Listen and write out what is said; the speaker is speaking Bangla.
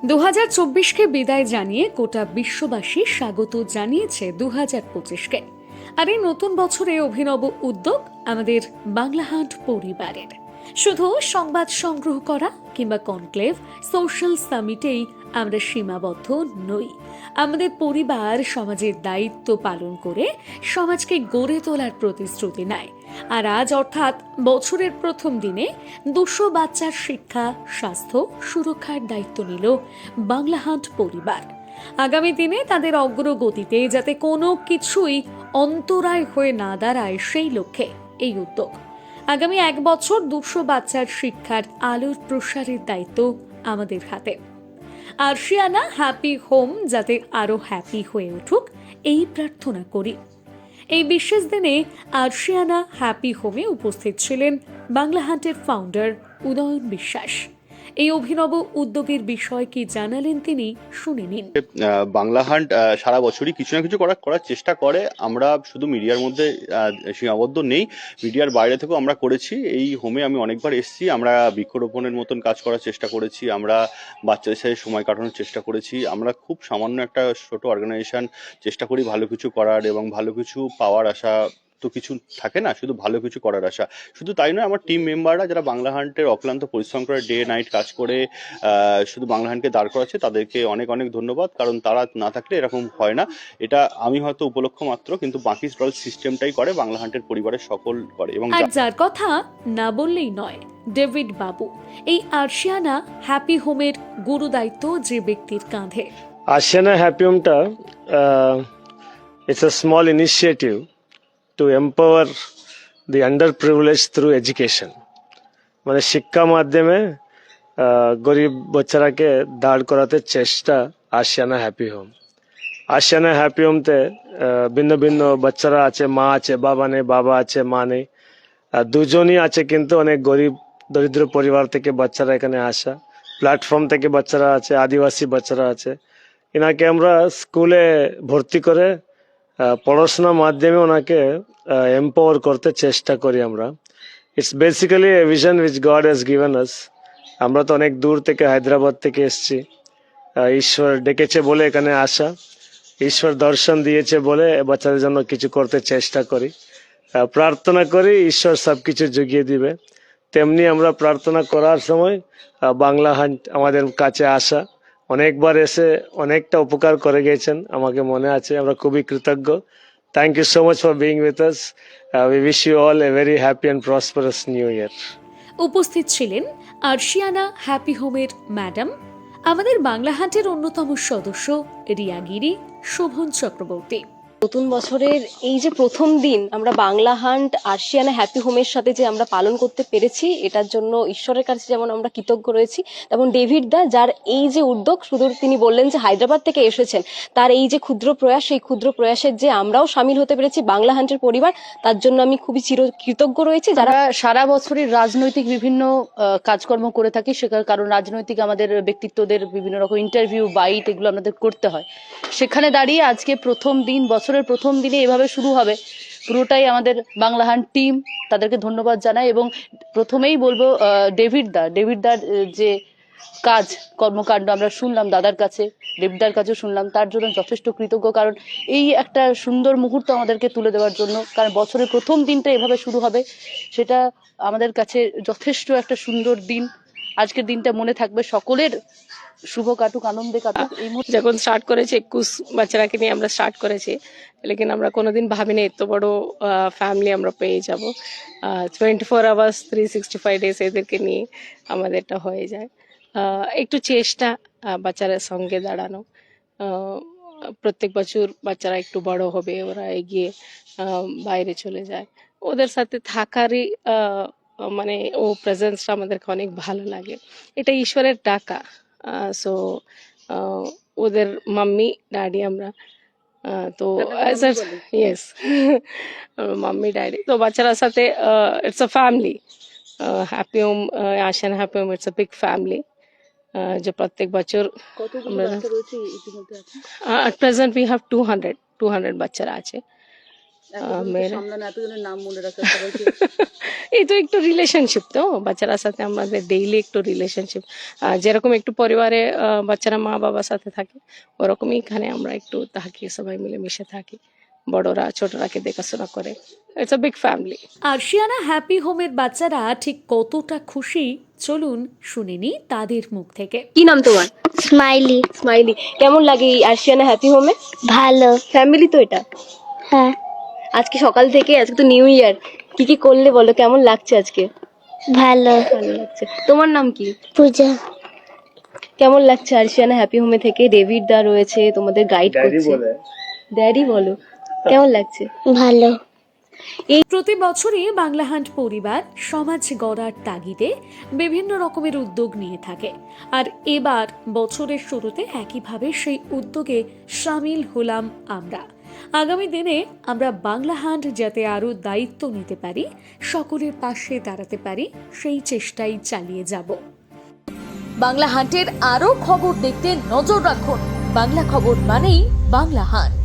2024কে বিদায় জানিয়ে গোটা বিশ্ববাসী স্বাগত জানিয়েছে 2025কে। আর এই নতুন বছরে অভিনব উদ্যোগ আমাদের বাংলা হান্ট পরিবারের। শুধু সংবাদ সংগ্রহ করা কিংবা কনক্লেভ, সোশ্যাল সামিটেই আমরা সীমাবদ্ধ নই। আমাদের পরিবার সমাজের দায়িত্ব পালন করে সমাজকে গড়ে তোলার প্রতিশ্রুতি নেয়। আর আজ অর্থাৎ বছরের প্রথম দিনে 200 বাচ্চার শিক্ষা, স্বাস্থ্য, সুরক্ষার দায়িত্ব নিল বাংলা হান্ট পরিবার। আগামী দিনে তাদের অগ্রগতিতে যাতে কোনো কিছুই অন্তরায় হয়ে না দাঁড়ায়, সেই লক্ষ্যে এই উদ্যোগ। আগামী 1 বছর 200 বাচ্চার শিক্ষার আলোর প্রসারের দায়িত্ব আমাদের হাতে। আরশিয়ানা হ্যাপি হোম যাতে আরো হ্যাপি হয়ে উঠুক, এই প্রার্থনা করি। এই বিশেষ দিনে আরশিয়ানা হ্যাপি হোমে উপস্থিত ছিলেন বাংলা হান্টের ফাউন্ডার উদয়ন বিশ্বাস। এই অভিনব উদ্যোগের বিষয় কি জানালেন তিনি, শুনে নিন। বাংলা হান্ট সারা বছরই কিছু না কিছু করার চেষ্টা করে। আমরা শুধু মিডিয়ার মধ্যে সীমাবদ্ধ নেই, মিডিয়ার বাইরে থেকেও আমরা করেছি। এই হোমে আমি অনেকবার এসেছি। আমরা বৃক্ষরোপণের মতন কাজ করার চেষ্টা করেছি, আমরা বাচ্চাদের সাথে সময় কাটানোর চেষ্টা করেছি। আমরা খুব সামান্য একটা ছোট অর্গানাইজেশন, চেষ্টা করি ভালো কিছু করার এবং ভালো কিছু পাওয়ার আশা তো কিছু থাকে না, শুধু ভালো কিছু করার আশা। শুধু তাই নয়, আমার টিম মেম্বাররা যারা বাংলা হান্টের অক্লান্ত পরিশ্রম করে ডে নাইট কাজ করে শুধু বাংলা হান্টকে দাঁড় করাচ্ছে, তাদেরকে অনেক অনেক ধন্যবাদ। কারণ তারা না থাকলে এরকম হয় না। এটা আমি হয়তো উপলক্ষ মাত্র, কিন্তু বাকি টোটাল সিস্টেমটাই করে বাংলা হান্টের পরিবারের সকল করে। এবং আর যার কথা না বললেই নয়, ডেভিড বাবু। এই আরশিয়ানা হ্যাপি হোমের গুরু দায়িত্ব যে ব্যক্তির কাঁধে। আশিয়ানা হ্যাপি হোমটা it's a small initiative to empower the underprivileged through education. মানে শিক্ষা মাধ্যমে গরিব বাচ্চারাকে দাঁড় করাতে চেষ্টা Ashiana happy home. Ashiana happy হোমতে ভিন্ন ভিন্ন বাচ্চারা আছে, মা আছে, বাবা নেই, বাবা আছে, মা নেই, দুজনই আছে, কিন্তু অনেক গরিব দরিদ্র পরিবার থেকে বাচ্চারা এখানে আসা, প্ল্যাটফর্ম থেকে বাচ্চারা আছে, আদিবাসী বাচ্চারা আছে। এনাকে আমরা স্কুলে ভর্তি করে পড়াশোনার মাধ্যমে ওনাকে এম্পাওয়ার করতে চেষ্টা করি আমরা। It's basically A vision which god has given আস। আমরা তো অনেক দূর থেকে, হায়দ্রাবাদ থেকে এসেছি। ঈশ্বর ডেকেছে বলে এখানে আসা, ঈশ্বর দর্শন দিয়েছে বলে বাচ্চাদের জন্য কিছু করতে চেষ্টা করি। প্রার্থনা করি ঈশ্বর সবকিছু জুগিয়ে দিবে। তেমনি আমরা প্রার্থনা করার সময় বাংলা হান্ট আমাদের কাছে আসা, অনেকবার এসে অনেকটা উপকার করে গেছেন, আমাকে মনে আছে। আমরা খুবই কৃতজ্ঞ। Thank you so much for being with us. We wish you all a very happy and prosperous new year. উপস্থিত ছিলেন আরশিয়ানা হ্যাপি হোমের ম্যাডাম, আমাদের বাংলা হান্টের অন্যতম সদস্য রিয়া গিরি, শোভন চক্রবর্তী। নতুন বছরের এই যে প্রথম দিন আমরা বাংলা হান্ট আরশিয়ানা হ্যাপি হোমের সাথে যে আমরা পালন করতে পেরেছি, এটার জন্য ঈশ্বরের কাছে যেমন আমরা কৃতজ্ঞ রয়েছি, তেমন ডেভিড দা, যার এই যে উদ্যোগ, শুধু তিনি বললেন যে হায়দ্রাবাদ থেকে এসেছেন, তার এই যে ক্ষুদ্র প্রয়াস, সেই ক্ষুদ্র প্রয়াসের যে আমরাও সামিল হতে পেরেছি বাংলা হান্টের পরিবার, তার জন্য আমি খুবই কৃতজ্ঞ রয়েছি। যারা সারা বছরের রাজনৈতিক বিভিন্ন কাজকর্ম করে থাকি, সেখানে কারণ রাজনৈতিক আমাদের ব্যক্তিত্বদের বিভিন্ন রকম ইন্টারভিউ, বাইট, এগুলো আমাদের করতে হয়। সেখানে দাঁড়িয়ে আজকে প্রথম দিন, বছরের প্রথম দিনে এভাবে শুরু হবে, পুরোটাই আমাদের বাংলা হান্ট টিম, তাদেরকে ধন্যবাদ জানাই। এবং প্রথমেই বলবো ডেভিডদার যে কাজ কর্মকাণ্ড আমরা শুনলাম দাদার কাছে, দেবদার কাছেও শুনলাম, তার জন্য যথেষ্ট কৃতজ্ঞ। কারণ এই একটা সুন্দর মুহূর্ত আমাদেরকে তুলে দেওয়ার জন্য, কারণ বছরের প্রথম দিনটা এভাবে শুরু হবে, সেটা আমাদের কাছে যথেষ্ট একটা সুন্দর দিন। আজকের দিনটা মনে থাকবে সকলের, শুভ কাটুক, আনন্দে কাটুক। এই মুহূর্তে যখন স্টার্ট করেছি 21 বাচ্চারাকে নিয়ে আমরা স্টার্ট করেছি, লেকিন আমরা কোনোদিন ভাবিনি এত বড় ফ্যামিলি আমরা পেয়ে যাব। 24 আওয়ার্স 365 ডেজ এদেরকে নিয়ে আমাদের এটা হয়ে যায়। একটু চেষ্টা বাচ্চাদের সঙ্গে দাঁড়ানো। প্রত্যেক বছর বাচ্চারা একটু বড় হবে, ওরা এগিয়ে বাইরে চলে যায়, ওদের সাথে থাকারই মানে ও প্রেজেন্সটা আমাদেরকে অনেক ভালো লাগে। এটা ঈশ্বরের টাকা। সো ওদের মাম্মি ড্যাডি আমরা, তো ইয়েস, মাম্মি ড্যাডি, তো বাচ্চারা সাথে it's a family. Happy home, Ashiana happy home, it's a big family. যে প্রত্যেক বছর at present we have 200 বাচ্চারা আছে। মেয়েরা সামলানো এতজনের নাম মনে রাখা সবাইকে এই তো একটু রিলেশনশিপ, তো বাচ্চারার সাথে আমাদের ডেইলি একটু রিলেশনশিপ, যেরকম একটু পরিবারে বাচ্চারা মা বাবার সাথে থাকে, ওরকমই এখানে আমরা একটু থাকি, সবাই মিলে মিশে থাকি, বড়রা ছোটরাকে দেখাশোনা করে। It's a big family. Arshiana happy হোমের বাচ্চারা ঠিক কতটা খুশি চলুন শুনে নিই তাদের মুখ থেকে। কি নাম তোমার? স্মাইলি। স্মাইলি। কেমন লাগে এই আরশিয়ানা হ্যাপি হোমে? ভালো। ফ্যামিলি তো এটা। হ্যাঁ আজকে সকাল থেকে, আজকে তো নিউ ইয়ার, কি কি করলে বলো, কেমন লাগছে আজকে? ভালো। ভালো লাগছে। তোমার নাম কি? পূজা। কেমন লাগছে আরশিয়ানা হ্যাপি হোমে থেকে? ডেভিড দা রয়েছে, তোমাদের গাইড করছে। ড্যাডি বলো, কেমন লাগছে? ভালো। প্রতি বছরই বাংলা হান্ট পরিবার সমাজ গড়ার তাগিদে বিভিন্ন রকমের উদ্যোগ নিয়ে থাকে, আর এবার বছরের শুরুতে একইভাবে সেই উদ্যোগে সামিল হলাম আমরা। আগামী দিনে আমরা বাংলা হান্ট যাতে আরও দায়িত্ব নিতে পারি, সকলের পাশে দাঁড়াতে পারি, সেই চেষ্টাই চালিয়ে যাব। বাংলা হান্টের আরও খবর দেখতে নজর রাখুন। বাংলা খবর মানেই বাংলা হান্ট।